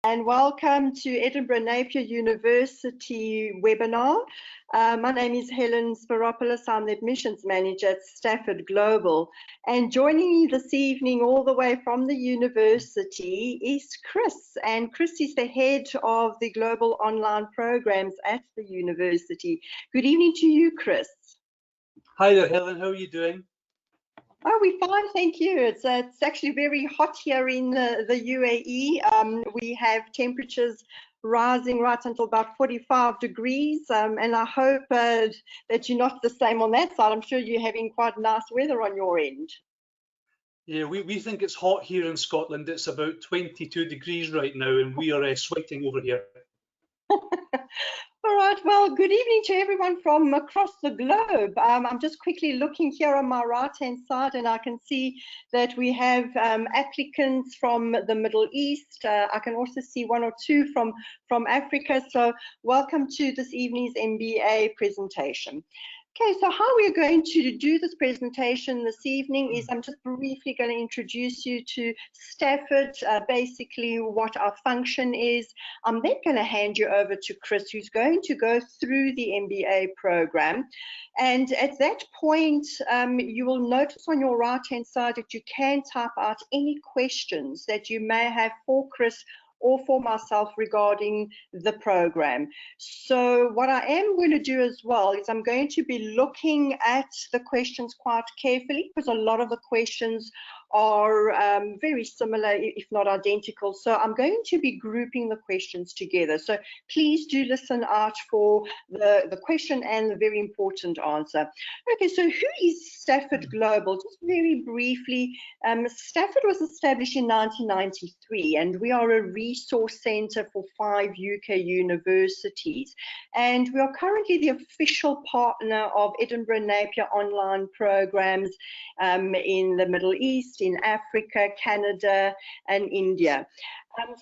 And welcome to Edinburgh Napier University webinar. My name is Helen Spiropoulos. I'm the admissions manager at Stafford Global. And joining me this evening all the way from the university is Chris. And Chris is the head of the Global Online Programs at the university. Good evening to you, Chris. Hi there, Helen. How are you doing? Oh, we're fine, thank you. It's actually very hot here in the UAE. We have temperatures rising right until about 45 degrees, and I hope that you're not the same on that side. I'm sure you're having quite nice weather on your end. Yeah, we think it's hot here in Scotland. It's about 22 degrees right now, and we are sweating over here. All right, well, good evening to everyone from across the globe. I'm just quickly looking here on my right-hand side, and I can see that we have applicants from the Middle East. I can also see one or two from Africa. So welcome to this evening's MBA presentation. Okay, so how we're going to do this presentation this evening is I'm just briefly going to introduce you to Stafford, basically what our function is. I'm then going to hand you over to Chris, who's going to go through the MBA program. And at that point, you will notice on your right-hand side that you can type out any questions that you may have for Chris or for myself regarding the program. So what I am going to do as well is I'm going to be looking at the questions quite carefully, because a lot of the questions are very similar, if not identical. So I'm going to be grouping the questions together. So please do listen out for the question and the very important answer. Okay, so who is Stafford Global? Just very briefly, Stafford was established in 1993, and we are a resource centre for 5 UK universities. And we are currently the official partner of Edinburgh Napier online programs in the Middle East, in Africa, Canada, and India.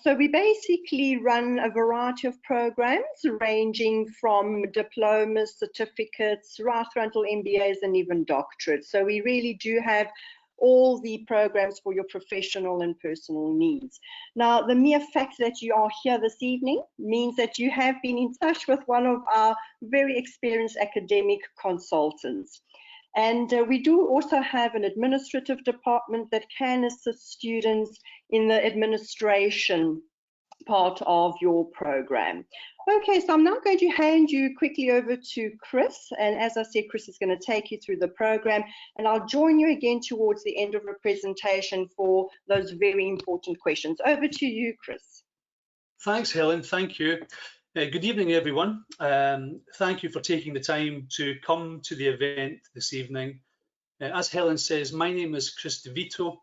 So we basically run a variety of programs ranging from diplomas, certificates, right through until MBAs and even doctorates. So we really do have all the programs for your professional and personal needs. Now, the mere fact that you are here this evening means that you have been in touch with one of our very experienced academic consultants. And we do also have an administrative department that can assist students in the administration part of your program. Okay, so I'm now going to hand you quickly over to Chris. And as I said, Chris is going to take you through the program. And I'll join you again towards the end of the presentation for those very important questions. Over to you, Chris. Thanks, Helen. Thank you. Good evening, everyone. Thank you for taking the time to come to the event this evening. As Helen says, my name is Chris Divito,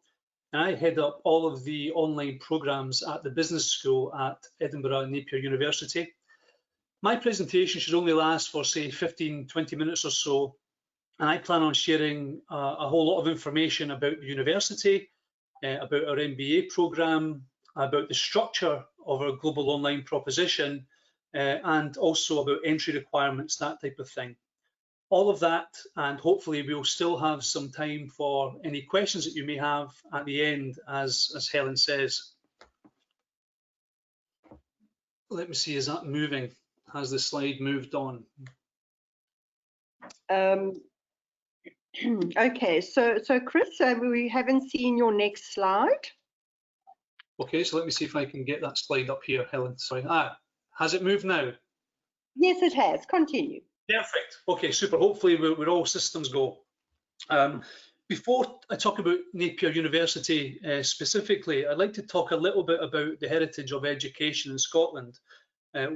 and I head up all of the online programs at the business school at Edinburgh Napier University. My presentation should only last for, say, 15-20 minutes or so, and I plan on sharing a whole lot of information about the university, about our MBA program, about the structure of our global online proposition, and also about entry requirements, that type of thing. All of that, and hopefully we'll still have some time for any questions that you may have at the end, as Helen says. Let me see, is that moving? Has the slide moved on? Okay, so Chris, we haven't seen your next slide. Okay, so let me see if I can get that slide up here, Helen. Sorry. Has it moved now? Yes, it has. Continue. Perfect. Okay, super. Hopefully we're all systems go. Before I talk about Napier University specifically, I'd like to talk a little bit about the heritage of education in Scotland.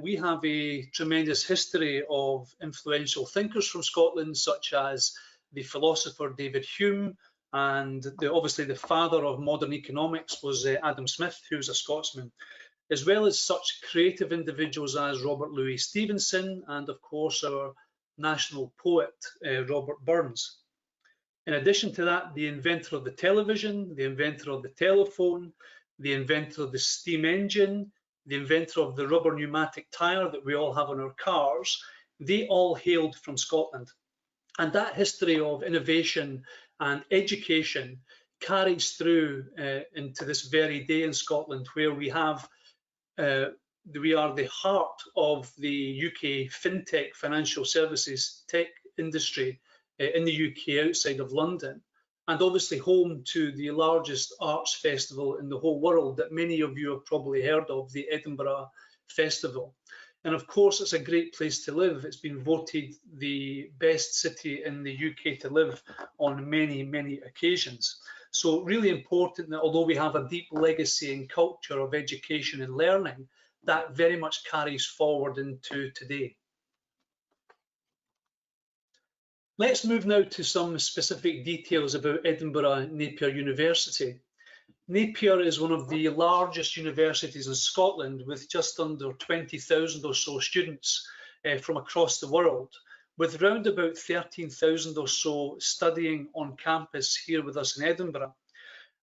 We have a tremendous history of influential thinkers from Scotland, such as the philosopher David Hume, and obviously the father of modern economics was Adam Smith, who was a Scotsman, as well as such creative individuals as Robert Louis Stevenson and, of course, our national poet, Robert Burns. In addition to that, the inventor of the television, the inventor of the telephone, the inventor of the steam engine, the inventor of the rubber pneumatic tyre that we all have on our cars, they all hailed from Scotland. And that history of innovation and education carries through into this very day in Scotland, where we have we are the heart of the UK fintech financial services tech industry in the UK outside of London, and obviously home to the largest arts festival in the whole world that many of you have probably heard of, the Edinburgh Festival. And of course, it's a great place to live. It's been voted the best city in the UK to live on many, many occasions. So really important that although we have a deep legacy and culture of education and learning, that very much carries forward into today. Let's move now to some specific details about Edinburgh Napier University. Napier is one of the largest universities in Scotland, with just under 20,000 or so students from across the world, with around about 13,000 or so studying on campus here with us in Edinburgh.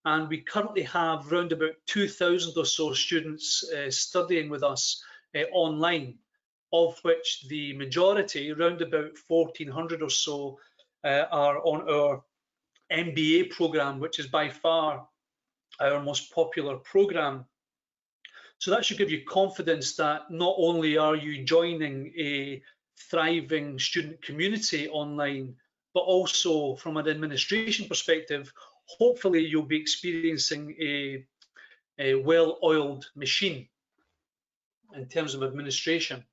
And we currently have around about 2,000 or so students studying with us online, of which the majority, around about 1,400 or so, are on our MBA program, which is by far our most popular program. So that should give you confidence that not only are you joining a thriving student community online, but also from an administration perspective, hopefully you'll be experiencing a well-oiled machine in terms of administration.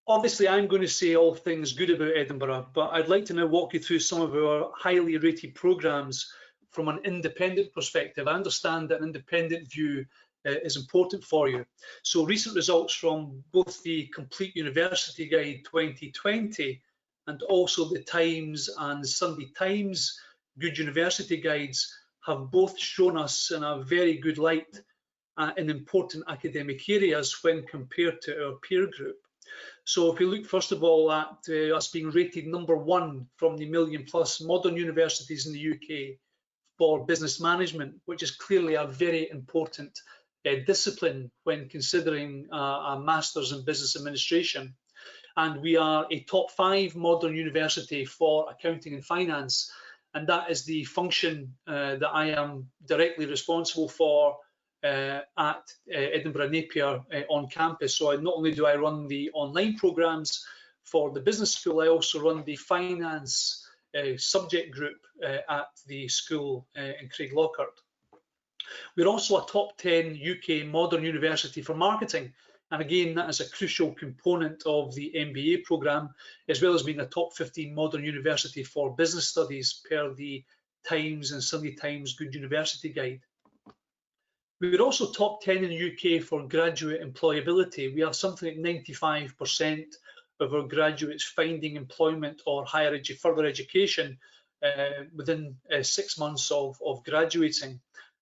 Obviously, I'm going to say all things good about Edinburgh, but I'd like to now walk you through some of our highly rated programs from an independent perspective. I understand that an independent view is important for you. So recent results from both the Complete University Guide 2020 and also the Times and Sunday Times Good University Guides have both shown us in a very good light in important academic areas when compared to our peer group. So if we look first of all at us being rated #1 from the million+ modern universities in the UK for business management, which is clearly a very important discipline when considering a master's in business administration. And we are a top 5 modern university for accounting and finance, and that is the function that I am directly responsible for at Edinburgh Napier on campus. So not only do I run the online programs for the business school, I also run the finance subject group at the school in Craiglockhart. We're also a top 10 UK modern university for marketing, and again that is a crucial component of the MBA programme, as well as being a top 15 modern university for business studies per the Times and Sunday Times Good University Guide. We're also top 10 in the UK for graduate employability. We have something like 95% of our graduates finding employment or further education within 6 months of graduating.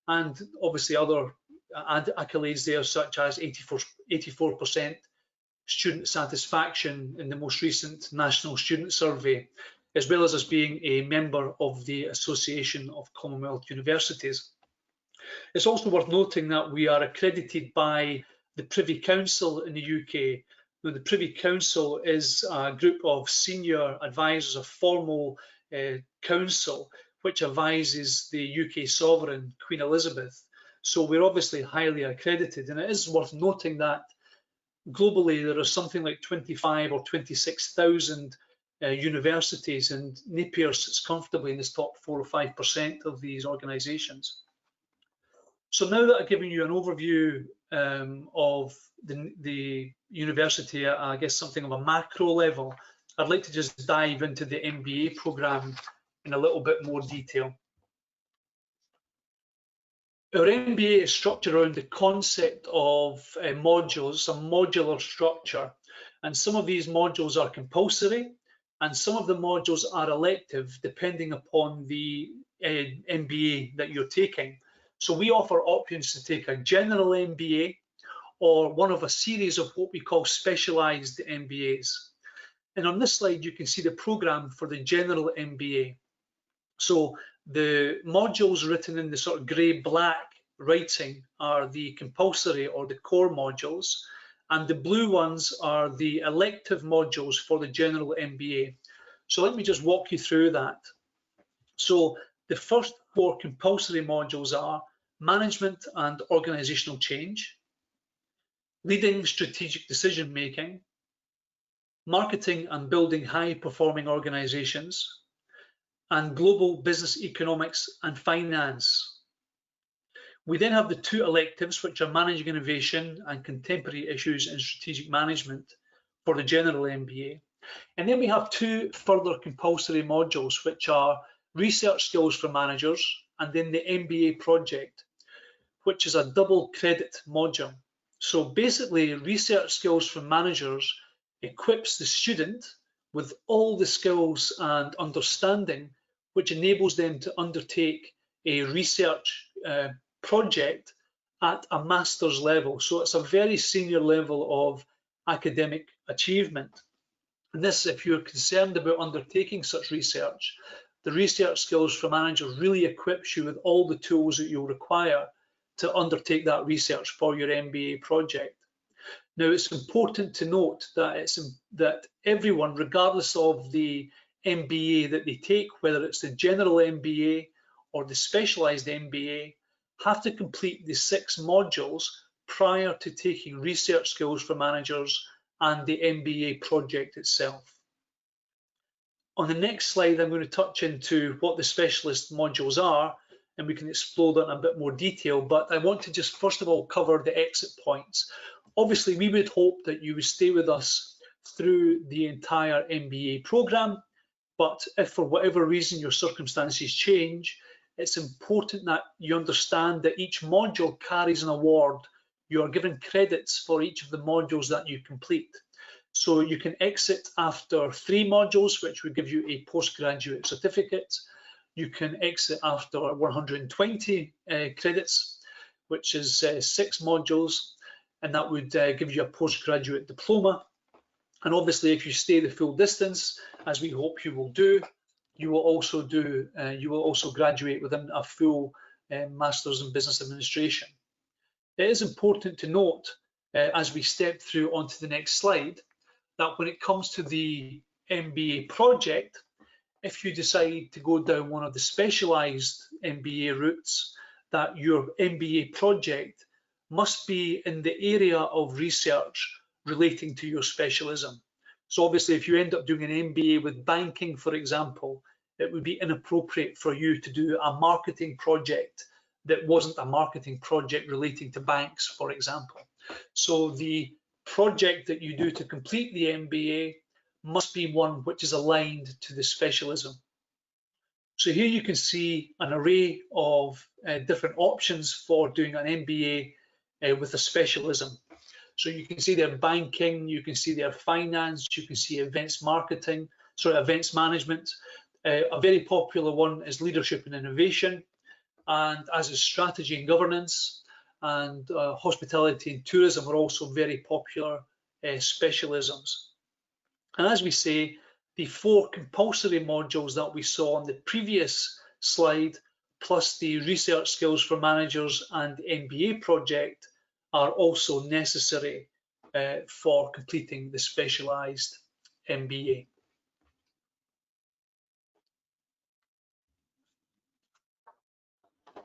And obviously other accolades there, such as 84% student satisfaction in the most recent National Student Survey, as well as us being a member of the Association of Commonwealth Universities. It's also worth noting that we are accredited by the Privy Council in the UK. Now, the Privy Council is a group of senior advisors, a formal council which advises the UK sovereign, Queen Elizabeth. So we're obviously highly accredited, and it is worth noting that globally there are something like 25 or 26,000 universities, and Napier sits comfortably in this top 4 or 5% of these organisations. So now that I've given you an overview of the university at, I guess, something of a macro level, I'd like to just dive into the MBA programme in a little bit more detail. Our MBA is structured around the concept of modules, a modular structure, and some of these modules are compulsory and some of the modules are elective depending upon the MBA that you're taking. So we offer options to take a general MBA or one of a series of what we call specialised MBAs. And on this slide, you can see the programme for the general MBA. So the modules written in the sort of grey-black writing are the compulsory or the core modules, and the blue ones are the elective modules for the general MBA. So let me just walk you through that. So the first 4 compulsory modules are management and organizational change, leading strategic decision making, marketing and building high-performing organizations, and global business economics and finance. We then have the 2 electives, which are managing innovation and contemporary issues in strategic management for the general MBA. And then we have 2 further compulsory modules, which are research skills for managers and then the MBA project, which is a double credit module. So basically, research skills for managers equips the student with all the skills and understanding which enables them to undertake a research project at a master's level. So it's a very senior level of academic achievement. And this, if you're concerned about undertaking such research, the research skills for managers really equips you with all the tools that you'll require to undertake that research for your MBA project. Now, it's important to note that everyone, regardless of the MBA that they take, whether it's the general MBA or the specialised MBA, have to complete the 6 modules prior to taking research skills for managers and the MBA project itself. On the next slide, I'm going to touch into what the specialist modules are, and we can explore that in a bit more detail, but I want to just first of all cover the exit points. Obviously, we would hope that you would stay with us through the entire MBA program, but if for whatever reason your circumstances change, it's important that you understand that each module carries an award. You are given credits for each of the modules that you complete. So you can exit after 3 modules, which would give you a postgraduate certificate. You can exit after 120 credits, which is 6 modules, and that would give you a postgraduate diploma. And obviously, if you stay the full distance, as we hope you will do, you will also graduate within a full Masters in Business Administration. It is important to note, as we step through onto the next slide, that when it comes to the MBA project, if you decide to go down one of the specialised MBA routes, that your MBA project must be in the area of research relating to your specialism. So obviously, if you end up doing an MBA with banking, for example, it would be inappropriate for you to do a marketing project that wasn't a marketing project relating to banks, for example. So the project that you do to complete the MBA must be one which is aligned to the specialism. So here you can see an array of different options for doing an MBA with a specialism. So you can see there banking, you can see there finance, you can see events management. A very popular one is leadership and innovation, and as is strategy and governance, and hospitality and tourism are also very popular specialisms. And as we say, the 4 compulsory modules that we saw on the previous slide, plus the research skills for managers and the MBA project, are also necessary for completing the specialised MBA.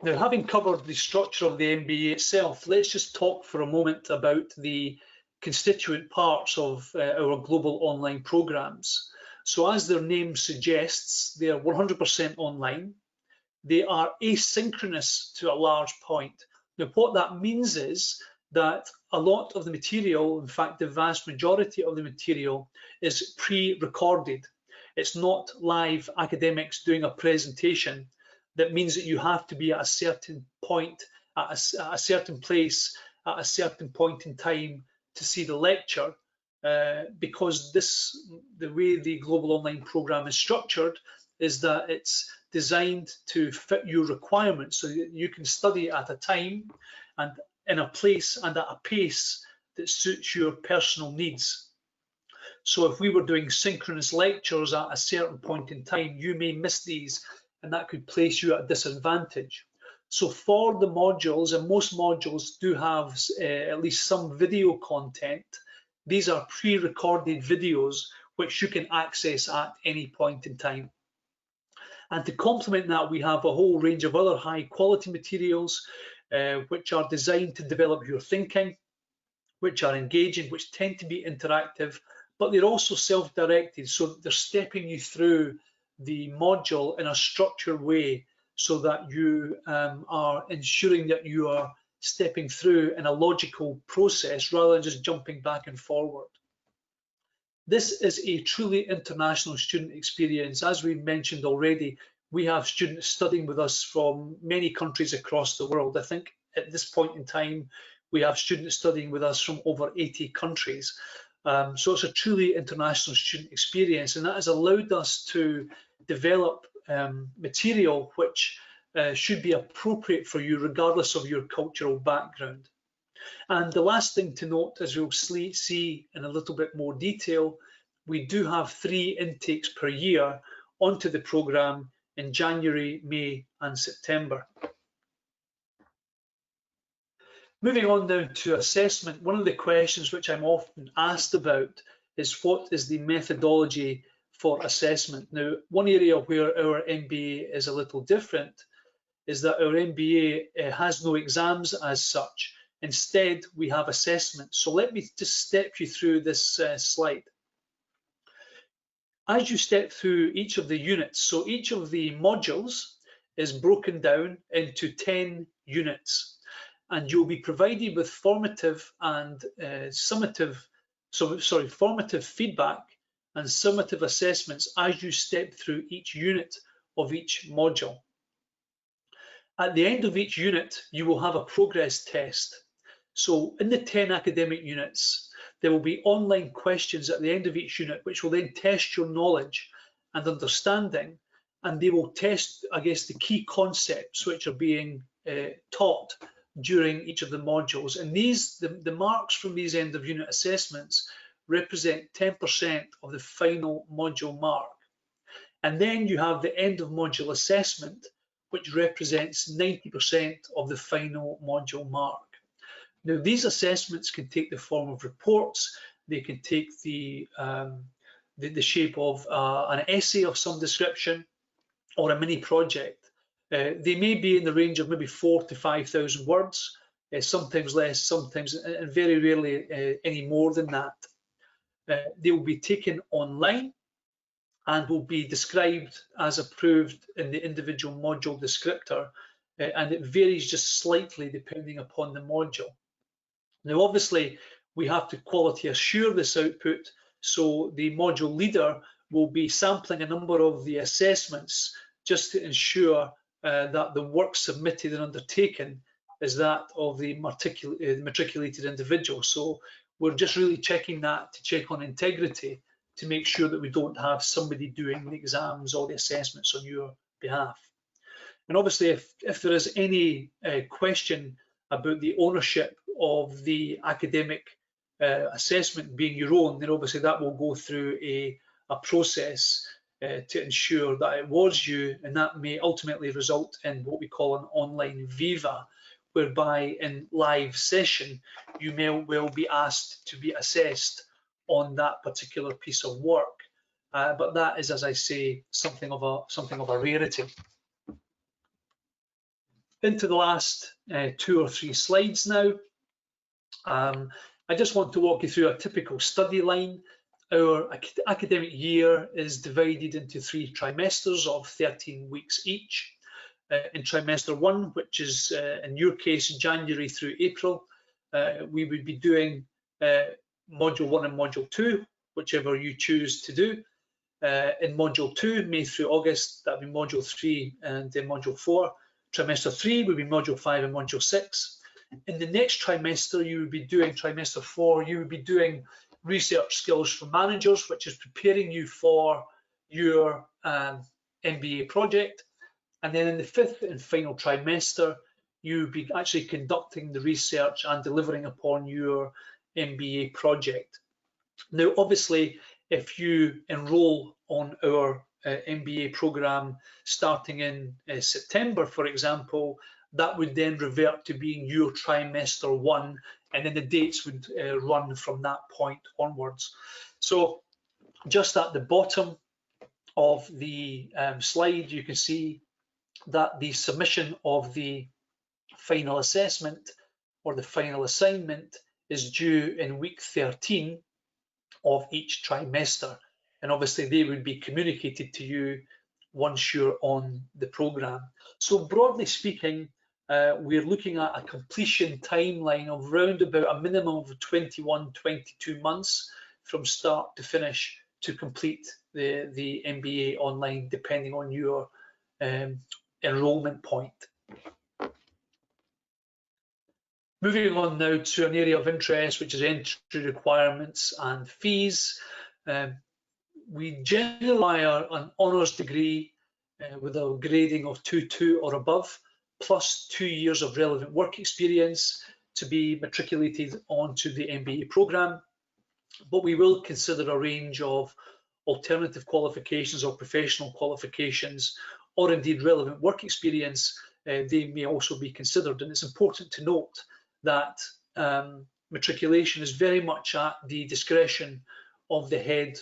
Now, having covered the structure of the MBA itself, let's just talk for a moment about the constituent parts of our global online programs. So as their name suggests, they are 100% online. They are asynchronous to a large point. Now, what that means is that a lot of the material, in fact, the vast majority of the material, is pre-recorded. It's not live academics doing a presentation. That means that you have to be at a certain point, at a certain place, at a certain point in time to see the lecture, because the way the Global Online program is structured is that it's designed to fit your requirements, so that you can study at a time and in a place and at a pace that suits your personal needs. So if we were doing synchronous lectures at a certain point in time, you may miss these, and that could place you at a disadvantage. So for the modules, and most modules do have at least some video content, these are pre-recorded videos which you can access at any point in time. And to complement that, we have a whole range of other high quality materials which are designed to develop your thinking, which are engaging, which tend to be interactive, but they're also self-directed, so they're stepping you through the module in a structured way so that you are ensuring that you are stepping through in a logical process rather than just jumping back and forward. This is a truly international student experience. As we mentioned already, we have students studying with us from many countries across the world. I think at this point in time, we have students studying with us from over 80 countries. So it's a truly international student experience, and that has allowed us to develop material which should be appropriate for you regardless of your cultural background. And the last thing to note, as we'll see in a little bit more detail, we do have 3 intakes per year onto the programme in January, May and September. Moving on now to assessment, one of the questions which I'm often asked about is what is the methodology for assessment? Now, one area where our MBA is a little different is that our MBA has no exams as such. Instead, we have assessments. So let me just step you through this slide. As you step through each of the units, so each of the modules is broken down into 10 units, and you'll be provided with formative and formative feedback and summative assessments as you step through each unit of each module. At the end of each unit, you will have a progress test. So in the 10 academic units, there will be online questions at the end of each unit, which will then test your knowledge and understanding, and they will test, I guess, the key concepts which are being taught during each of the modules. And the marks from these end of unit assessments represent 10% of the final module mark. And then you have the end of module assessment, which represents 90% of the final module mark. Now, these assessments can take the form of reports. They can take the shape of an essay of some description or a mini project. They may be in the range of maybe 4,000 to 5,000 words, sometimes less, sometimes, and very rarely any more than that. They will be taken online and will be described as approved in the individual module descriptor, and it varies just slightly depending upon the module. Now, obviously, we have to quality assure this output, so the module leader will be sampling a number of the assessments just to ensure that the work submitted and undertaken is that of the matriculated individual. So we're just really checking that to check on integrity, to make sure that we don't have somebody doing the exams or the assessments on your behalf. And obviously, if there is any question about the ownership of the academic assessment being your own, then obviously that will go through a process to ensure that it was you, and that may ultimately result in what we call an online viva, whereby in live session you may well be asked to be assessed on that particular piece of work, but that is, as I say, something of a rarity. Into the last 2 or 3 slides now. I just want to walk you through a typical study line. Our academic year is divided into 3 trimesters of 13 weeks each. In trimester 1, which is in your case January through April, we would be doing module 1 and module 2, whichever you choose to do. In module 2, May through August, that would be module 3 and then module 4. Trimester 3 would be module 5 and module 6. In the next trimester, you would be doing trimester 4, you would be doing research skills for managers, which is preparing you for your MBA project. And then in the 5th and final trimester, you would be actually conducting the research and delivering upon your MBA project. Now, obviously, if you enroll on our MBA program starting in September, for example, that would then revert to being your trimester 1, and then the dates would run from that point onwards. So just at the bottom of the slide, you can see that the submission of the final assessment or the final assignment is due in week 13 of each trimester. And obviously they would be communicated to you once you're on the programme. So broadly speaking, we're looking at a completion timeline of round about a minimum of 21, 22 months from start to finish to complete the MBA online, depending on your enrolment point. Moving on now to an area of interest, which is entry requirements and fees. We generally require an honours degree with a grading of 2.2 or above, plus 2 years of relevant work experience to be matriculated onto the MBA programme. But we will consider a range of alternative qualifications or professional qualifications, or indeed relevant work experience. They may also be considered. And it's important to note that matriculation is very much at the discretion of the head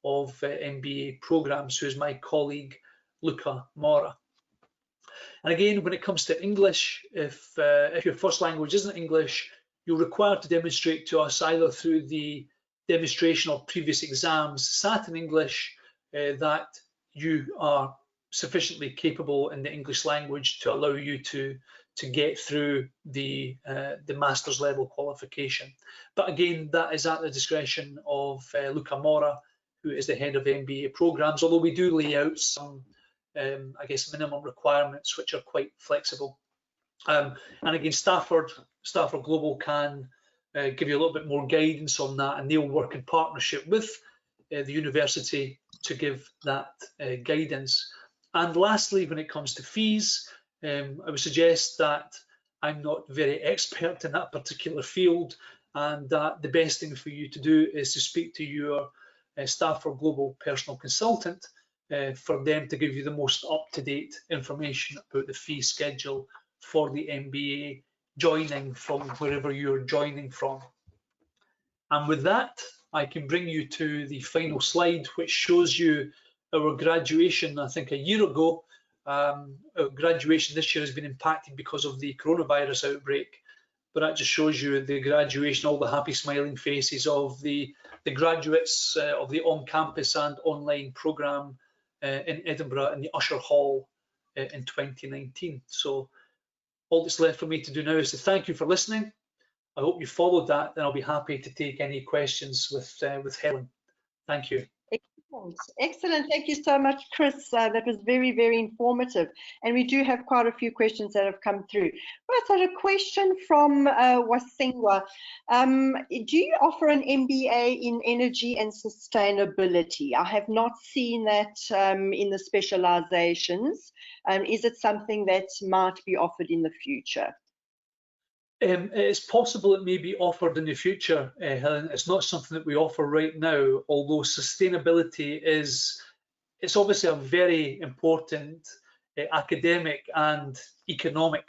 of MBA programs, who is my colleague Luca Mora. And again, when it comes to English, if your first language isn't English, you're required to demonstrate to us either through the demonstration of previous exams sat in English that you are sufficiently capable in the English language to allow you to get through the master's level qualification. But again, that is at the discretion of Luca Mora, who is the head of MBA programs, although we do lay out some, I guess, minimum requirements which are quite flexible. And again, Stafford Global can give you a little bit more guidance on that, and they'll work in partnership with the university to give that guidance. And lastly, when it comes to fees, I would suggest that I'm not very expert in that particular field, and that the best thing for you to do is to speak to your Stafford Global personal consultant for them to give you the most up-to-date information about the fee schedule for the MBA, joining from wherever you're joining from. And with that, I can bring you to the final slide, which shows you our graduation. I think a year ago, our graduation this year has been impacted because of the coronavirus outbreak, but that just shows you the graduation, all the happy smiling faces of the graduates of the on-campus and online programme in Edinburgh in the Usher Hall in 2019. So all that's left for me to do now is to thank you for listening. I hope you followed that, and I'll be happy to take any questions with Helen. Thank you. Excellent. Thank you so much, Chris. That was very, very informative. And we do have quite a few questions that have come through. Right, so a question from Wasingwa. Do you offer an MBA in energy and sustainability? I have not seen that in the specializations. Is it something that might be offered in the future? It's possible it may be offered in the future, Helen. It's not something that we offer right now, although sustainability it's obviously a very important academic and economic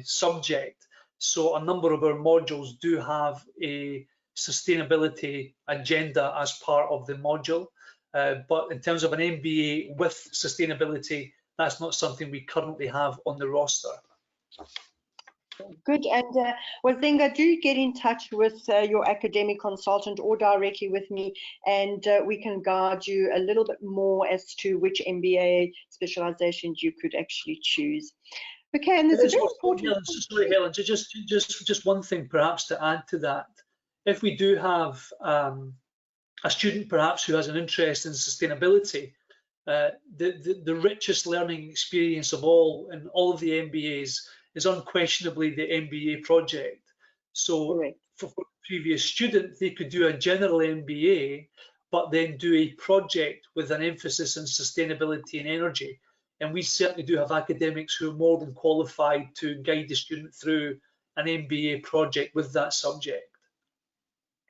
subject. So a number of our modules do have a sustainability agenda as part of the module. But in terms of an MBA with sustainability, that's not something we currently have on the roster. Good. And Wazinga, do get in touch with your academic consultant or directly with me, and we can guide you a little bit more as to which MBA specializations you could actually choose. Okay, and there's a very important... Sorry, Helen, just one thing perhaps to add to that. If we do have a student perhaps who has an interest in sustainability, the richest learning experience of all in all of the MBAs is unquestionably the MBA project. So for the previous student, they could do a general MBA, but then do a project with an emphasis on sustainability and energy. And we certainly do have academics who are more than qualified to guide the student through an MBA project with that subject.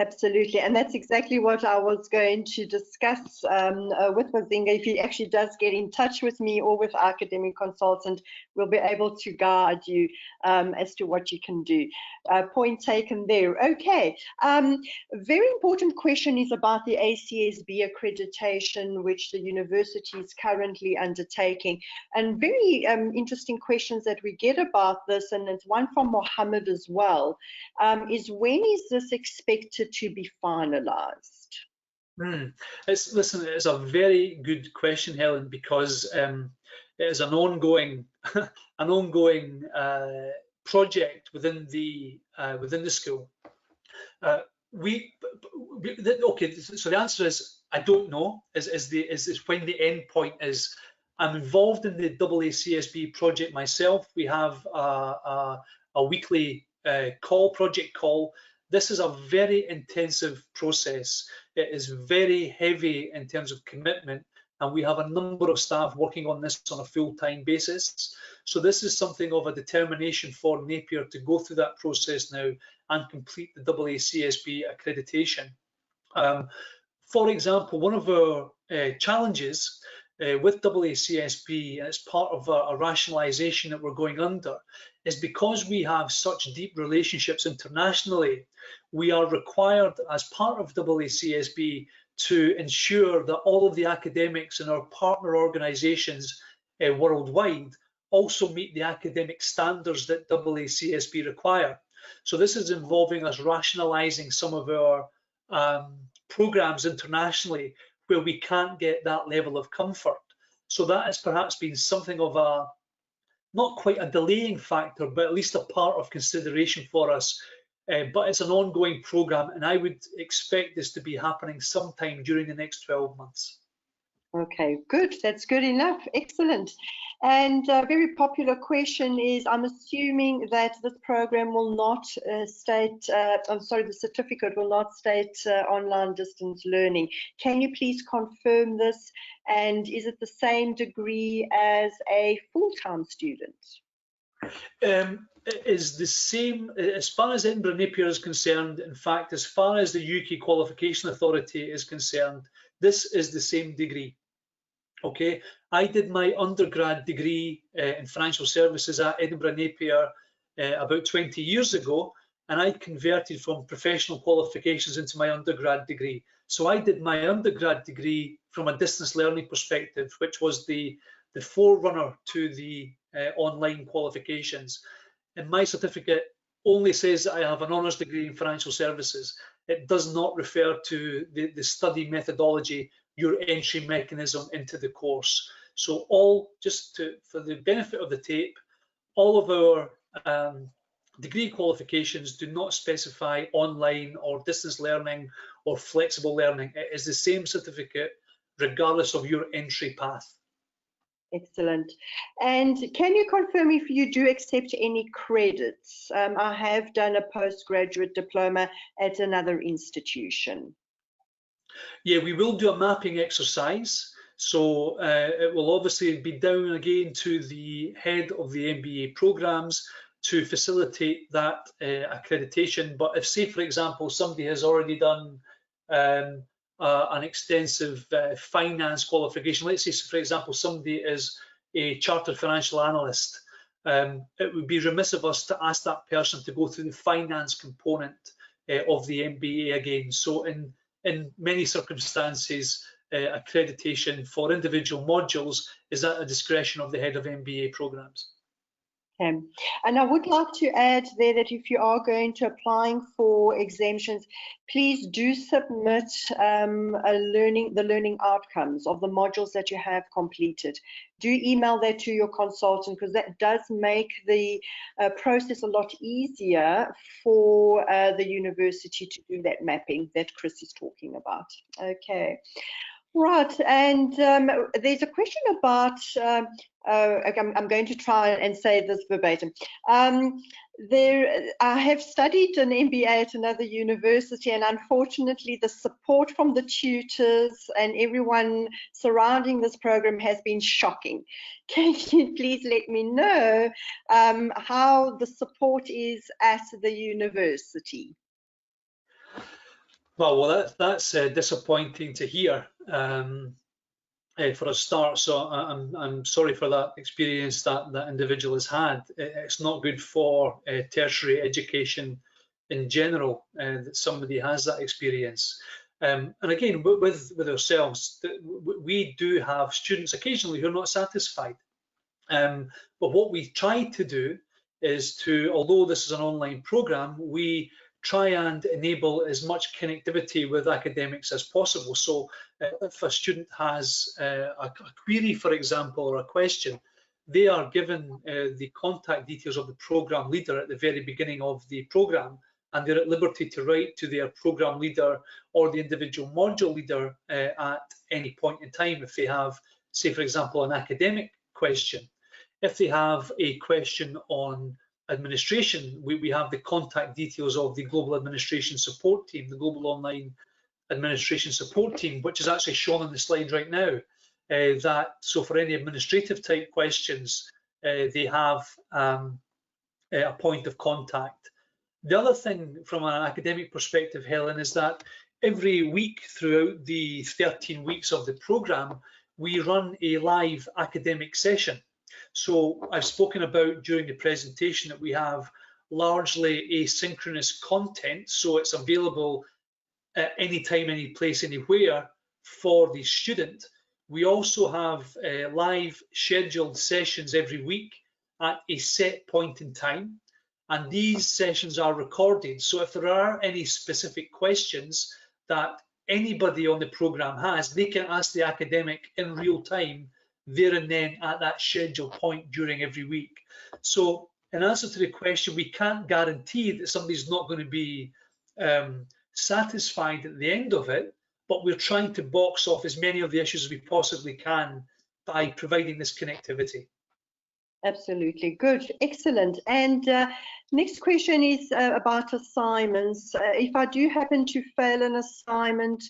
Absolutely, and that's exactly what I was going to discuss with Mazinga. If he actually does get in touch with me or with our academic consultant, we'll be able to guide you as to what you can do. Point taken there. Okay, very important question is about the ACSB accreditation, which the university is currently undertaking. And very interesting questions that we get about this, and it's one from Mohammed as well, is when is this expected to be finalized? Listen, it's a very good question, Helen, because it is an ongoing project within the school. Okay, so the answer is I don't know. Is when the end point is. I'm involved in the AACSB project myself. We have a weekly project call. This is a very intensive process. It is very heavy in terms of commitment, and we have a number of staff working on this on a full-time basis. So this is something of a determination for Napier to go through that process now and complete the AACSB accreditation. For example, one of our challenges with AACSB, and it's part of a rationalisation that we're going under, is because we have such deep relationships internationally, we are required as part of AACSB to ensure that all of the academics in our partner organisations worldwide also meet the academic standards that AACSB require. So this is involving us rationalising some of our programmes internationally where we can't get that level of comfort. So that has perhaps been something of a, not quite a delaying factor, but at least a part of consideration for us. But it's an ongoing programme, and I would expect this to be happening sometime during the next 12 months. Okay, good. That's good enough. Excellent. And a very popular question is, I'm assuming that this program will not state, the certificate will not state online distance learning. Can you please confirm this? And is it the same degree as a full-time student? It is the same as far as Edinburgh Napier is concerned. In fact, as far as the UK Qualification Authority is concerned, this is the same degree. Okay, I did my undergrad degree in financial services at Edinburgh Napier about 20 years ago, and I converted from professional qualifications into my undergrad degree. So I did my undergrad degree from a distance learning perspective, which was the forerunner to the online qualifications. And my certificate only says that I have an honours degree in financial services. It does not refer to the study methodology, your entry mechanism into the course. So for the benefit of the tape, all of our degree qualifications do not specify online or distance learning or flexible learning. It is the same certificate regardless of your entry path. Excellent. And can you confirm if you do accept any credits? I have done a postgraduate diploma at another institution. Yeah, we will do a mapping exercise. So it will obviously be down again to the head of the MBA programs to facilitate that accreditation. But if, say, for example, somebody has already done an extensive finance qualification, let's say, for example, somebody is a chartered financial analyst, it would be remiss of us to ask that person to go through the finance component of the MBA again. So in many circumstances, accreditation for individual modules is at a discretion of the head of MBA programs. Okay. And I would like to add there that if you are going to applying for exemptions, please do submit the learning outcomes of the modules that you have completed. Do email that to your consultant, because that does make the process a lot easier for the university to do that mapping that Chris is talking about. Okay. Right, and there's a question about, I'm going to try and say this verbatim. I have studied an MBA at another university, and unfortunately the support from the tutors and everyone surrounding this program has been shocking. Can you please let me know how the support is at the university? Well, that's disappointing to hear for a start. So I'm sorry for that experience that individual has had. It's not good for tertiary education in general that somebody has that experience. And again, with ourselves, we do have students occasionally who are not satisfied. But what we try to do is although this is an online program, we try and enable as much connectivity with academics as possible. So if a student has a query, for example, or a question, they are given the contact details of the program leader at the very beginning of the program, and they're at liberty to write to their program leader or the individual module leader at any point in time if they have, say, for example, an academic question. If they have a question on administration, we have the contact details of the Global Administration Support Team, the Global Online Administration Support Team, which is actually shown on the slide right now. So for any administrative type questions, they have a point of contact. The other thing from an academic perspective, Helen, is that every week throughout the 13 weeks of the program, we run a live academic session. So I've spoken about during the presentation that we have largely asynchronous content, so it's available at any time, any place, anywhere for the student. We also have live scheduled sessions every week at a set point in time, and these sessions are recorded. So if there are any specific questions that anybody on the program has, they can ask the academic in real time there and then at that scheduled point during every week. So in answer to the question, we can't guarantee that somebody's not going to be satisfied at the end of it, but we're trying to box off as many of the issues as we possibly can by providing this connectivity. Absolutely, good, excellent. And next question is about assignments. If I do happen to fail an assignment,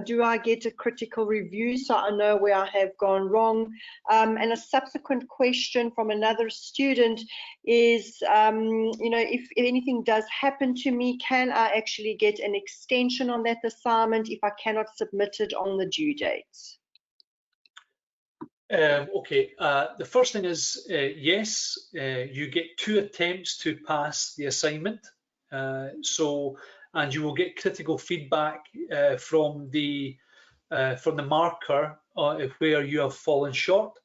do I get a critical review so I know where I have gone wrong? And a subsequent question from another student is, if anything does happen to me, can I actually get an extension on that assignment if I cannot submit it on the due date? Okay, the first thing is yes, you get 2 attempts to pass the assignment. And you will get critical feedback from the marker where you have fallen short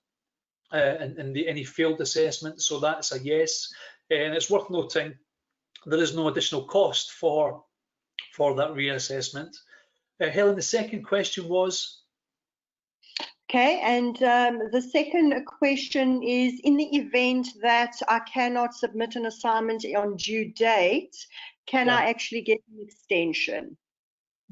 in any failed assessment. So that's a yes, and it's worth noting there is no additional cost for that reassessment. Helen, the second question was? Okay, and the second question is, in the event that I cannot submit an assignment on due date, can I actually get an extension?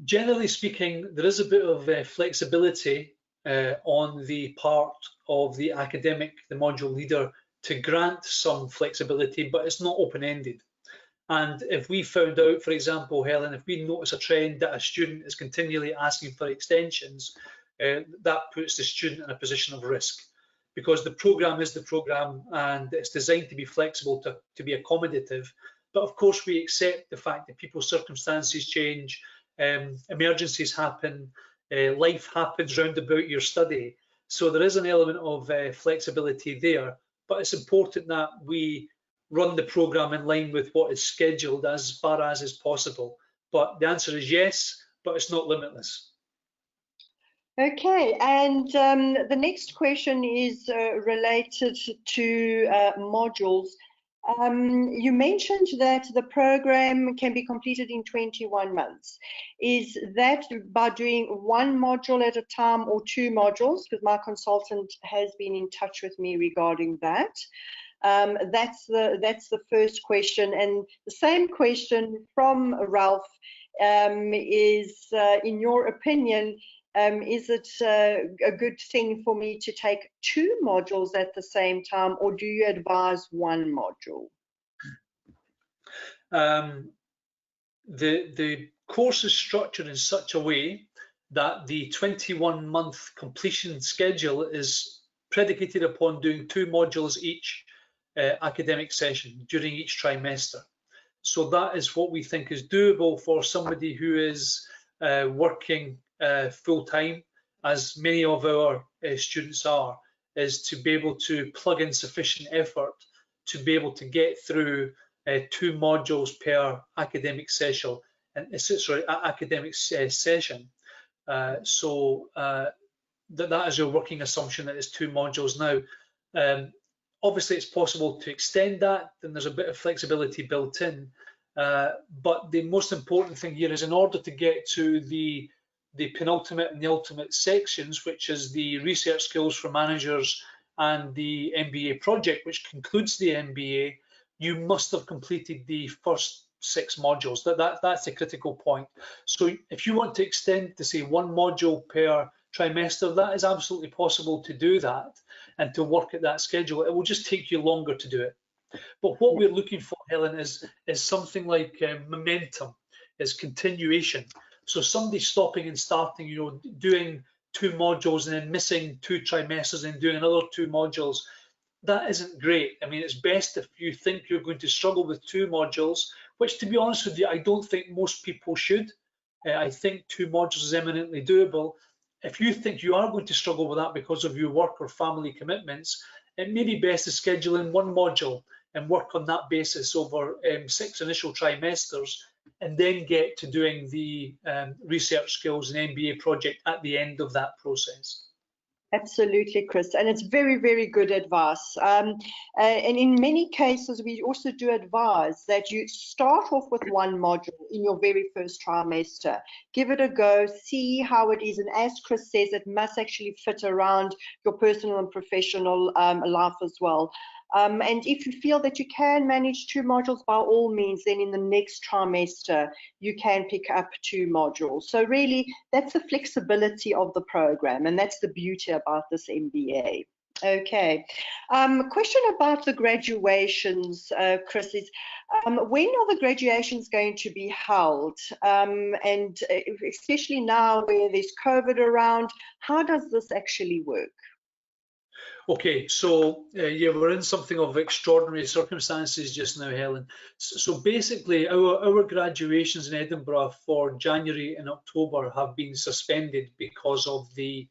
Generally speaking, there is a bit of flexibility on the part of the academic, the module leader, to grant some flexibility, but it's not open-ended. And if we found out, for example, Helen, if we notice a trend that a student is continually asking for extensions, that puts the student in a position of risk, because the program is the program and it's designed to be flexible, to be accommodative. But of course, we accept the fact that people's circumstances change, emergencies happen, life happens round about your study. So there is an element of flexibility there, but it's important that we run the program in line with what is scheduled as far as is possible. But the answer is yes, but it's not limitless. Okay, and the next question is related to modules. You mentioned that the program can be completed in 21 months. Is that by doing 1 module at a time or 2 modules? Because my consultant has been in touch with me regarding that. That's the first question. And the same question from Ralph is, in your opinion, is it a good thing for me to take 2 modules at the same time, or do you advise 1 module? The course is structured in such a way that the 21-month completion schedule is predicated upon doing 2 modules each academic session during each trimester. So that is what we think is doable for somebody who is working full-time, as many of our students are, is to be able to plug in sufficient effort to be able to get through 2 modules per academic session, session. So that is your working assumption, that it's 2 modules now. Obviously, it's possible to extend that, then there's a bit of flexibility built in. But the most important thing here is, in order to get to the penultimate and the ultimate sections, which is the research skills for managers and the MBA project, which concludes the MBA, you must have completed the first 6 modules. That's a critical point. So if you want to extend to say 1 module per trimester, that is absolutely possible to do that and to work at that schedule. It will just take you longer to do it. But what we're looking for, Helen, is something like momentum, is continuation. So somebody stopping and starting, doing 2 modules and then missing 2 trimesters and doing another 2 modules, that isn't great. I mean, it's best if you think you're going to struggle with 2 modules, which, to be honest with you, I don't think most people should. I think 2 modules is eminently doable. If you think you are going to struggle with that because of your work or family commitments, it may be best to schedule in 1 module and work on that basis over 6 initial trimesters, and then get to doing the research skills and MBA project at the end of that process. Absolutely, Chris, and it's very, very good advice. And in many cases, we also do advise that you start off with 1 module in your very first trimester. Give it a go, see how it is, and as Chris says, it must actually fit around your personal and professional life as well. And if you feel that you can manage 2 modules, by all means, then in the next trimester, you can pick up 2 modules. So really, that's the flexibility of the program, and that's the beauty about this MBA. Okay. Question about the graduations, Chris, is when are the graduations going to be held? And especially now where there's COVID around, how does this actually work? Okay, so yeah, we're in something of extraordinary circumstances just now, Helen. So basically, our graduations in Edinburgh for January and October have been suspended because of the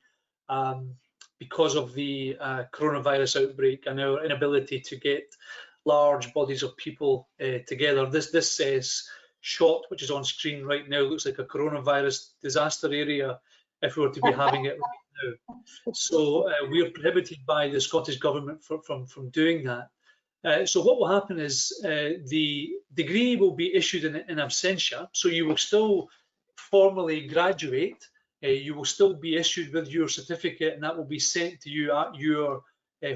coronavirus outbreak and our inability to get large bodies of people together. This shot, which is on screen right now, looks like a coronavirus disaster area if we were to be having it right now. So we are prohibited by the Scottish Government from doing that. So what will happen is the degree will be issued in absentia, so you will still formally graduate, you will still be issued with your certificate, and that will be sent to you at your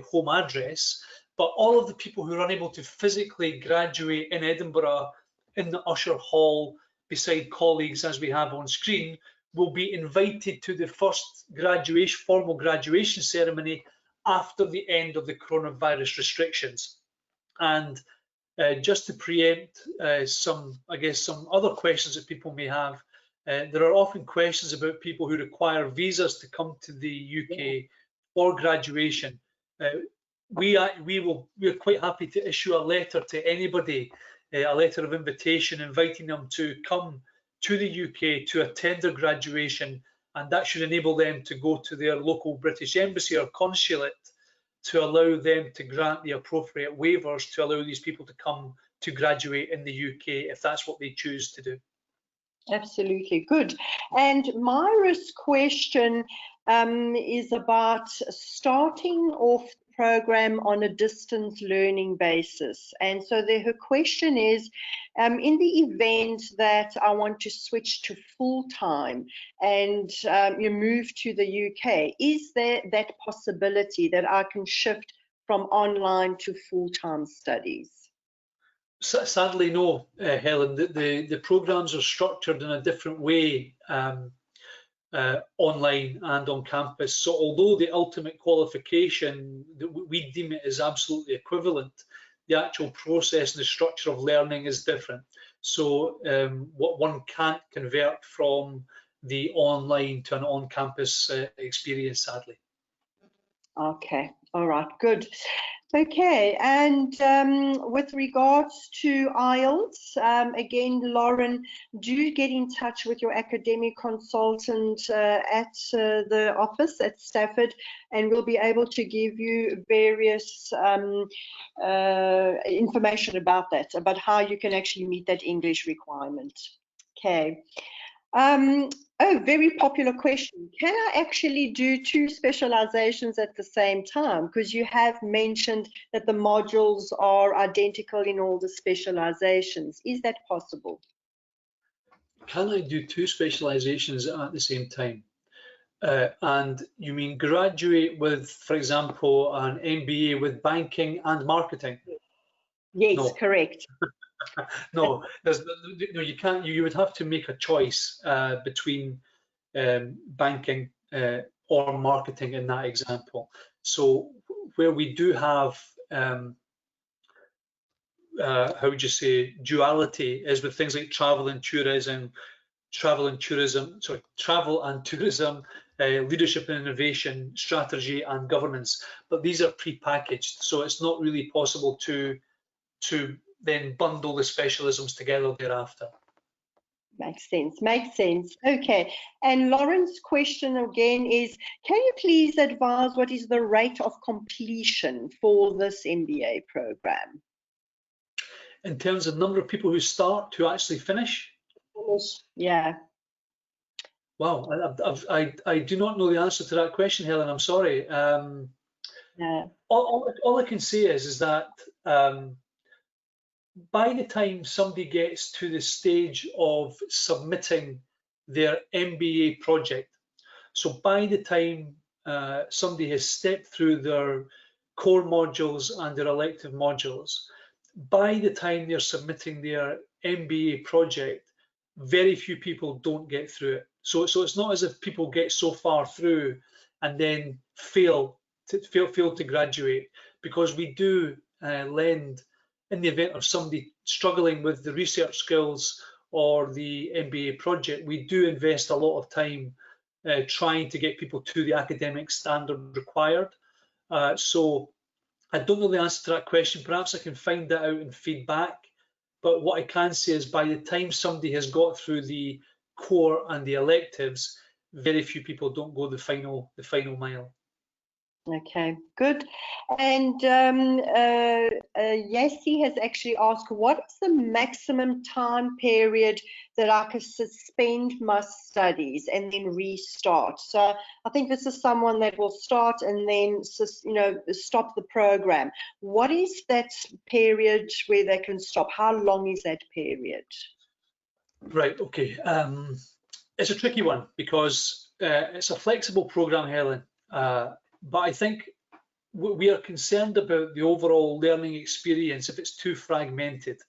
home address. But all of the people who are unable to physically graduate in Edinburgh in the Usher Hall beside colleagues as we have on screen will be invited to the first formal graduation ceremony after the end of the coronavirus restrictions. And just to preempt some other questions that people may have, there are often questions about people who require visas to come to the UK for graduation. We're quite happy to issue a letter to anybody, a letter of invitation inviting them to come to the UK to attend their graduation, and that should enable them to go to their local British embassy or consulate to allow them to grant the appropriate waivers to allow these people to come to graduate in the UK if that's what they choose to do. Absolutely, good. And Myra's question is about starting off the program on a distance learning basis. And so her question is, in the event that I want to switch to full-time and you move to the UK, is there that possibility that I can shift from online to full-time studies? Sadly, no, Helen. The programs are structured in a different way online and on campus. So although the ultimate qualification, we deem it as absolutely equivalent, the actual process and the structure of learning is different. So what one can't convert from the online to an on-campus experience, sadly. Okay, all right, good. Okay, and with regards to IELTS, again, Lauren, do get in touch with your academic consultant at the office at Stafford, and we'll be able to give you various information about that, about how you can actually meet that English requirement. Okay. Oh, very popular question. Can I actually do 2 specializations at the same time? Because you have mentioned that the modules are identical in all the specializations. Is that possible? Can I do 2 specializations at the same time? And you mean graduate with, for example, an MBA with banking and marketing? Yes, No. correct. No, no, you can't. You would have to make a choice between banking or marketing in that example. So where we do have, how would you say, duality is with things like travel and tourism, leadership and innovation, strategy and governance. But these are pre-packaged, so it's not really possible to then bundle the specialisms together thereafter. Makes sense, makes sense. Okay, and Lauren's question again is, can you please advise what is the rate of completion for this MBA program? In terms of number of people who start to actually finish? Yeah. Wow, I do not know the answer to that question, Helen, I'm sorry. Yeah. All I can say is that by the time somebody gets to the stage of submitting their MBA project, so by the time somebody has stepped through their core modules and their elective modules, by the time they're submitting their MBA project, very few people don't get through it. So it's not as if people get so far through and then fail to graduate, because we do lend, in the event of somebody struggling with the research skills or the MBA project, we do invest a lot of time trying to get people to the academic standard required. So I don't know the answer to that question. Perhaps I can find that out and feedback. But what I can say is, by the time somebody has got through the core and the electives, very few people don't go the final mile. Okay, good. And Yassi has actually asked, what is the maximum time period that I can suspend my studies and then restart? So I think this is someone that will start and then, stop the program. What is that period where they can stop? How long is that period? Right, okay. It's a tricky one, because it's a flexible program, Helen. But I think we are concerned about the overall learning experience if it's too fragmented.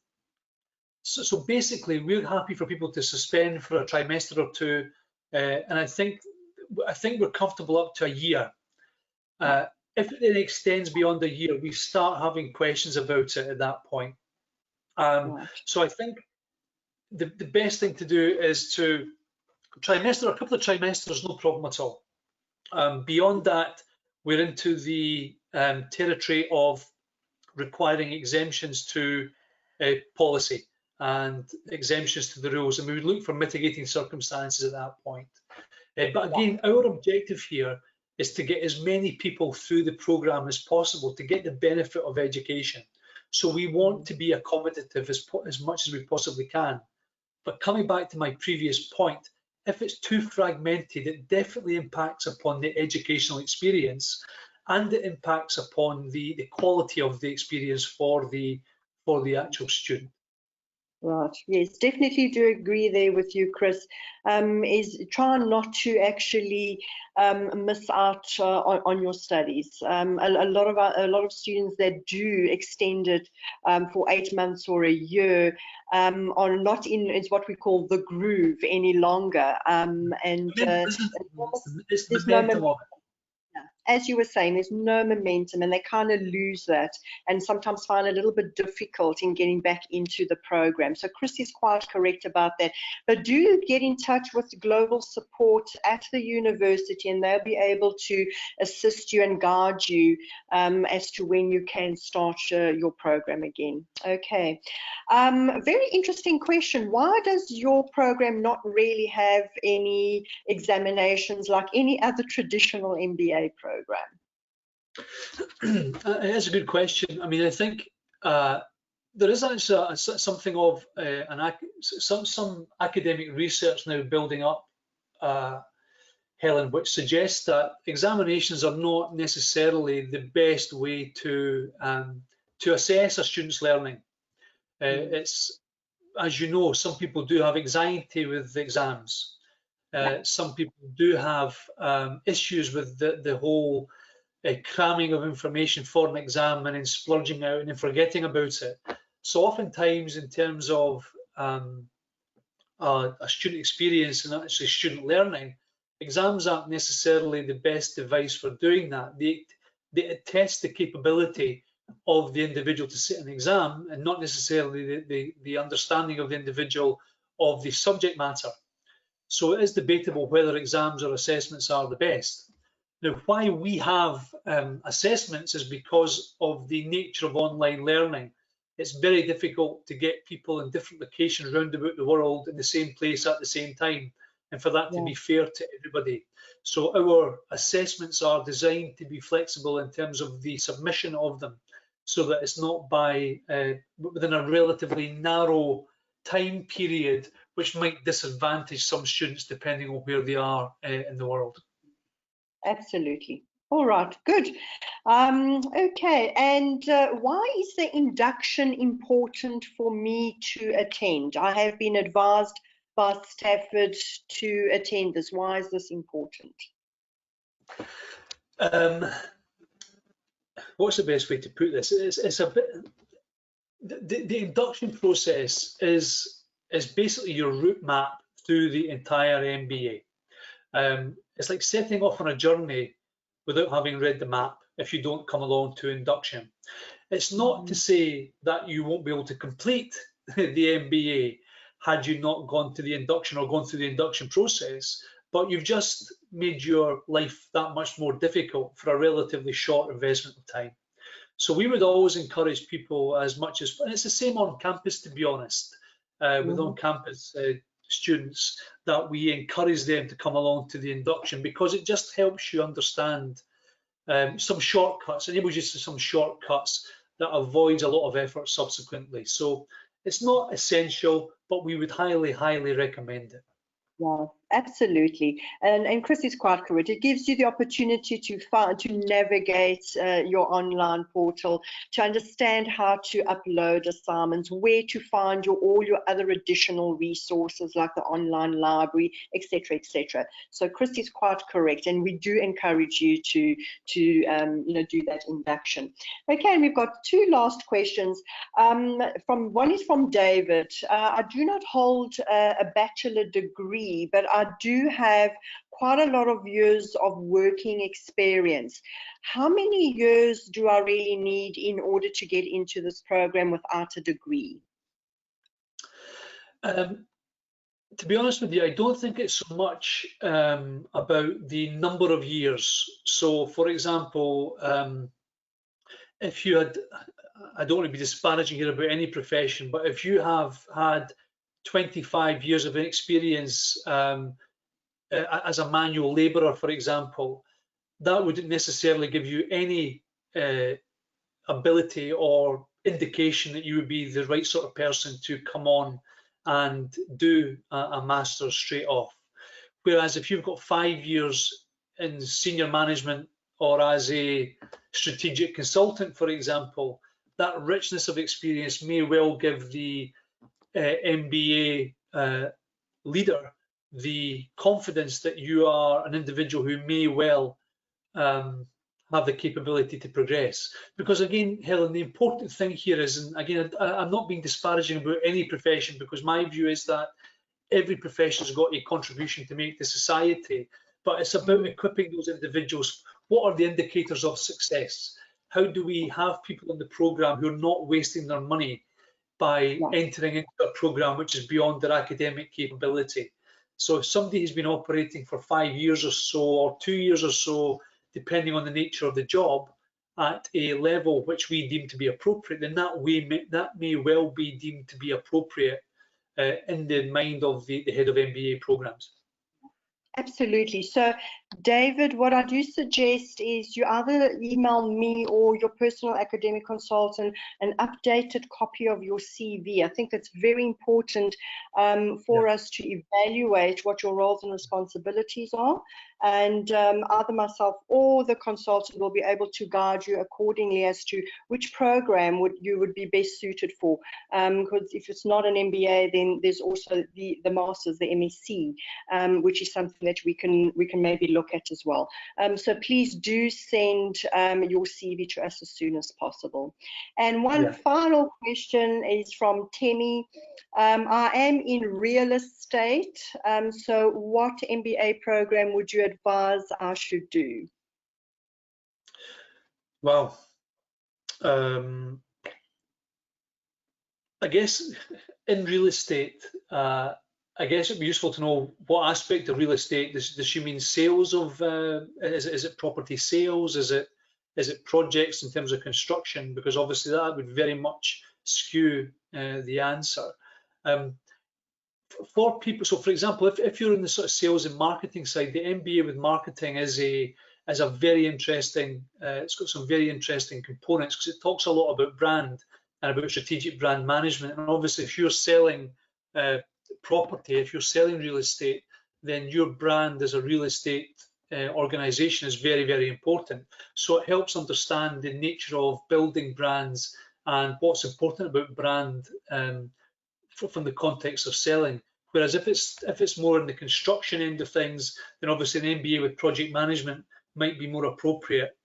So basically, we're happy for people to suspend for a trimester or 2, and I think we're comfortable up to a year. If it then extends beyond a year, we start having questions about it at that point. So I think the best thing to do is to a couple of trimesters, no problem at all. Beyond that, we're into the territory of requiring exemptions to policy and exemptions to the rules, and we would look for mitigating circumstances at that point. But again, our objective here is to get as many people through the program as possible to get the benefit of education. So we want to be accommodative as much as we possibly can. But coming back to my previous point, if it's too fragmented, it definitely impacts upon the educational experience, and it impacts upon the quality of the experience for the actual student. Right. Yes, definitely do agree there with you, Chris. Is try not to actually miss out on your studies. A lot of students that do extend it for 8 months or a year are not in is what we call the groove any longer. It's the momentum of it. as you were saying, there's no momentum, and they kind of lose that and sometimes find it a little bit difficult in getting back into the program. So Chris is quite correct about that. But do get in touch with global support at the university, and they'll be able to assist you and guide you as to when you can start your program again. Okay. Very interesting question. Why does your program not really have any examinations like any other traditional MBA program? That's a good question. I mean, I think there is actually something of some academic research now building up, Helen, which suggests that examinations are not necessarily the best way to assess a student's learning. It's, as you know, some people do have anxiety with the exams. Some people do have issues with the whole cramming of information for an exam and then splurging out and then forgetting about it. So oftentimes, in terms of a student experience and actually student learning, exams aren't necessarily the best device for doing that. They test the capability of the individual to sit an exam and not necessarily the understanding of the individual of the subject matter. So it is debatable whether exams or assessments are the best. Now, why we have assessments is because of the nature of online learning. It's very difficult to get people in different locations around about the world in the same place at the same time, and for that to be fair to everybody. So our assessments are designed to be flexible in terms of the submission of them, so that it's not by within a relatively narrow time period, which might disadvantage some students depending on where they are in the world. Absolutely. All right, good. Okay, and why is the induction important for me to attend? I have been advised by Stafford to attend this. Why is this important? What's the best way to put this? It's a bit. The induction process is basically your route map through the entire MBA. It's like setting off on a journey without having read the map if you don't come along to induction. It's not to say that you won't be able to complete the MBA had you not gone to the induction or gone through the induction process, but you've just made your life that much more difficult for a relatively short investment of time. So we would always encourage people as much as, and it's the same on campus, to be honest, with on-campus students, that we encourage them to come along to the induction, because it just helps you understand some shortcuts, enables you to some shortcuts that avoids a lot of effort subsequently. So it's not essential, but we would highly, highly recommend it. Yeah, absolutely. And Chris is quite correct. It gives you the opportunity to navigate your online portal, to understand how to upload assignments, where to find all your other additional resources like the online library, etc., etc. So Chris is quite correct, and we do encourage you to do that induction. Okay, and we've got two last questions. One is from David. I do not hold a bachelor degree, but I do have quite a lot of years of working experience. How many years do I really need in order to get into this program without a degree? To be honest with you, I don't think it's so much about the number of years. So, for example, if you had, I don't want to be disparaging here about any profession, but if you have had 25 years of experience as a manual labourer, for example, that wouldn't necessarily give you any ability or indication that you would be the right sort of person to come on and do a master's straight off. Whereas if you've got 5 years in senior management or as a strategic consultant, for example, that richness of experience may well give the MBA leader the confidence that you are an individual who may well have the capability to progress. Because again, Helen, the important thing here is, and again, I'm not being disparaging about any profession, because my view is that every profession has got a contribution to make to society, but it's about equipping those individuals what are the indicators of success? How do we have people in the program who are not wasting their money by entering into a program which is beyond their academic capability? So if somebody has been operating for 5 years or so, or 2 years or so, depending on the nature of the job, at a level which we deem to be appropriate, then that may well be deemed to be appropriate in the mind of the head of MBA programs. Absolutely. So, David, what I do suggest is you either email me or your personal academic consultant an updated copy of your CV. I think that's very important for us to evaluate what your roles and responsibilities are. And either myself or the consultant will be able to guide you accordingly as to which program you would be best suited for. Because if it's not an MBA, then there's also the Masters, the MSc, which is something that we can maybe look at as well. So please do send your CV to us as soon as possible. And one final question is from Temi. I am in real estate, so what MBA program would you advise I should do? Well, I guess in real estate, I guess it'd be useful to know what aspect of real estate. Does she mean sales of? Is it property sales? Is it projects in terms of construction? Because obviously that would very much skew the answer. For people, so for example, if you're in the sort of sales and marketing side, the MBA with marketing is a very interesting. It's got some very interesting components because it talks a lot about brand and about strategic brand management. And obviously, if you're selling property, if you're selling real estate, then your brand as a real estate organization is very, very important. So it helps understand the nature of building brands and what's important about brand from the context of selling. Whereas if it's more in the construction end of things, then obviously an MBA with project management might be more appropriate.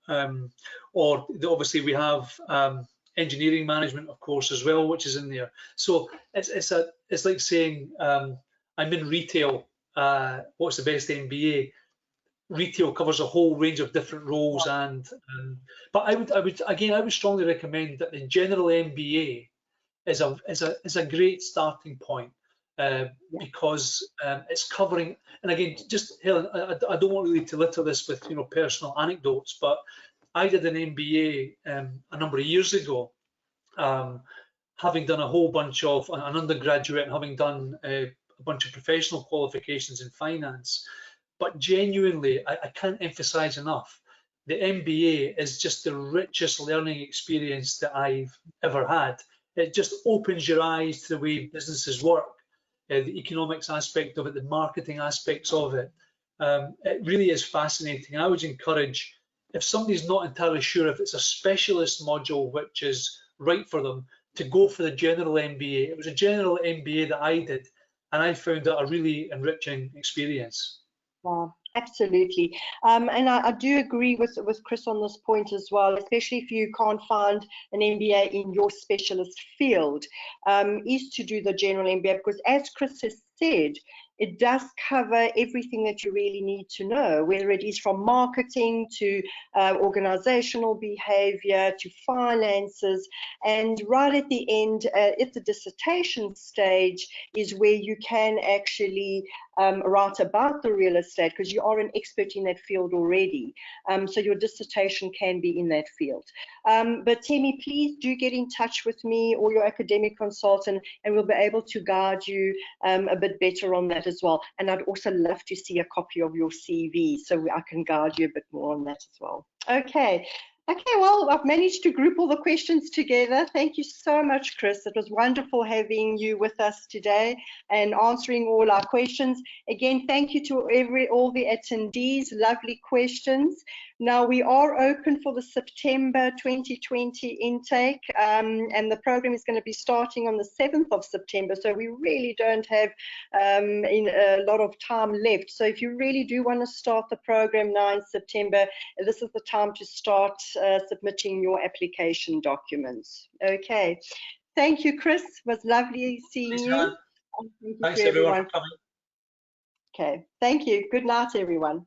Or obviously we have engineering management, of course, as well, which is in there. So it's like saying I'm in retail. What's the best MBA? Retail covers a whole range of different roles, but I would strongly recommend that the general MBA is a great starting point because it's covering. And again, just Helen, I don't want really to litter this with personal anecdotes, but I did an MBA a number of years ago, having done a whole bunch of an undergraduate and having done a bunch of professional qualifications in finance. But genuinely, I can't emphasize enough, the MBA is just the richest learning experience that I've ever had. It just opens your eyes to the way businesses work, the economics aspect of it, the marketing aspects of it. It really is fascinating. I would encourage, if somebody's not entirely sure if it's a specialist module which is right for them, to go for the general MBA. It was a general MBA that I did, and I found it a really enriching experience. Wow, absolutely. And I do agree with Chris on this point as well, especially if you can't find an MBA in your specialist field, is to do the general MBA, because as Chris has said, it does cover everything that you really need to know, whether it is from marketing to organizational behavior to finances. And right at the end, at the dissertation stage, is where you can actually write about the real estate, because you are an expert in that field already. So your dissertation can be in that field. But Temi, please do get in touch with me or your academic consultant, and we'll be able to guide you a bit better on that as well. And I'd also love to see a copy of your CV so I can guide you a bit more on that as well. Okay. Okay, well, I've managed to group all the questions together. Thank you so much, Chris. It was wonderful having you with us today and answering all our questions. Again, thank you to all the attendees. Lovely questions. Now, we are open for the September 2020 intake, and the program is going to be starting on the 7th of September, so we really don't have a lot of time left. So if you really do want to start the program now in September, this is the time to start submitting your application documents. Okay. Thank you, Chris. It was lovely seeing you. Thanks everyone for coming. Okay. Thank you. Good night, everyone.